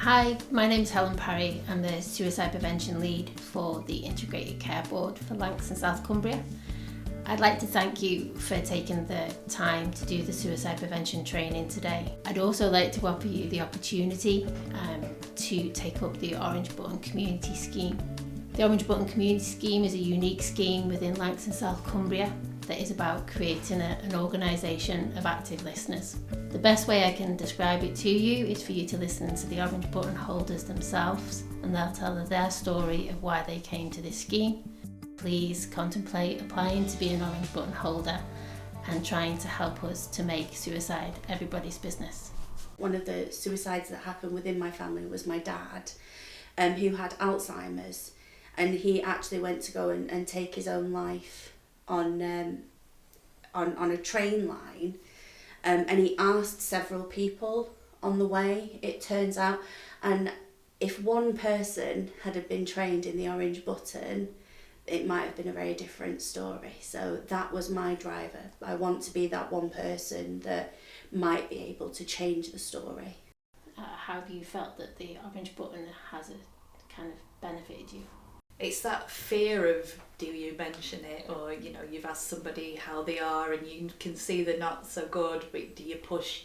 Hi, my name's Helen Parry. I'm the Suicide Prevention Lead for the Integrated Care Board for Lancashire South Cumbria. I'd like to thank you for taking the time to do the suicide prevention training today. I'd also like to offer you the opportunity to take up the Orange Button Community Scheme. The Orange Button Community Scheme is a unique scheme within Lancashire South Cumbria that is about creating an organisation of active listeners. The best way I can describe it to you is for you to listen to the Orange Button holders themselves, and they'll tell their story of why they came to this scheme. Please contemplate applying to be an Orange Button holder and trying to help us to make suicide everybody's business. One of the suicides that happened within my family was my dad, who had Alzheimer's, and he actually went to go and take his own life on a train line, and he asked several people on the way, it turns out, and if one person had been trained in the Orange Button, it might have been a very different story. So that was my driver. I want to be that one person that might be able to change the story. How have you felt that the Orange Button has kind of benefited you? It's that fear of, do you mention it, or you've asked somebody how they are and you can see they're not so good, but do you push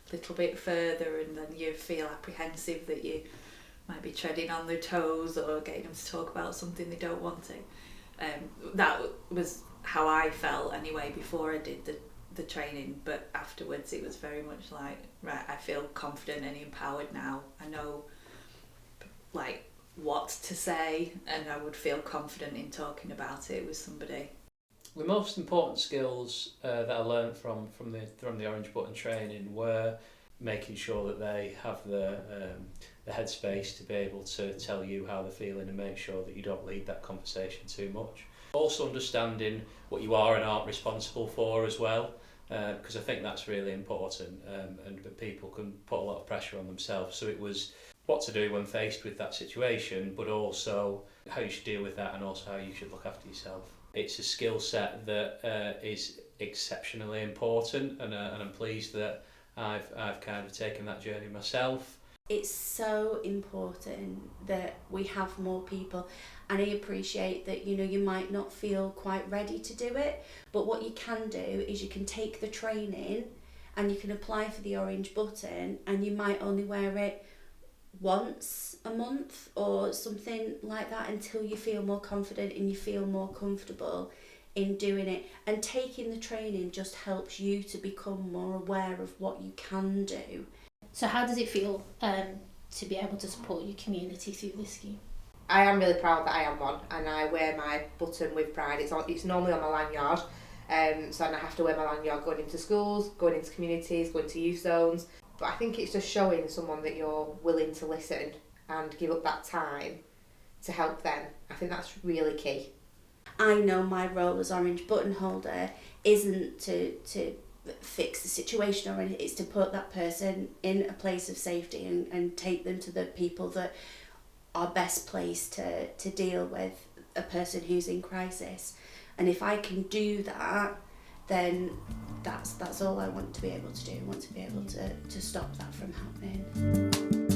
a little bit further, and then you feel apprehensive that you might be treading on their toes or getting them to talk about something they don't want to. That was how I felt anyway before I did the training, but afterwards it was very much like, right, I feel confident and empowered now. I know what to say, and I would feel confident in talking about it with somebody. The most important skills that I learned from the Orange Button training were making sure that they have the headspace to be able to tell you how they're feeling and make sure that you don't lead that conversation too much. Also understanding what you are and aren't responsible for as well, because I think that's really important, and people can put a lot of pressure on themselves. So it was what to do when faced with that situation, but also how you should deal with that, and also how you should look after yourself. It's a skill set that is exceptionally important, and I'm pleased that I've kind of taken that journey myself. It's so important that we have more people, and I appreciate that you might not feel quite ready to do it, but what you can do is you can take the training and you can apply for the Orange Button, and you might only wear it once a month or something like that until you feel more confident and you feel more comfortable in doing it. And taking the training just helps you to become more aware of what you can do. So how does it feel to be able to support your community through this scheme? I am really proud that I am one, and I wear my button with pride. It's normally on my lanyard, so I have to wear my lanyard going into schools, going into communities, going to youth zones. But I think it's just showing someone that you're willing to listen and give up that time to help them. I think that's really key. I know my role as Orange Button holder isn't to fix the situation or anything, it's to put that person in a place of safety and take them to the people that are best placed to deal with a person who's in crisis. And if I can do that, then that's all I want to be able to do. I want to be able to stop that from happening.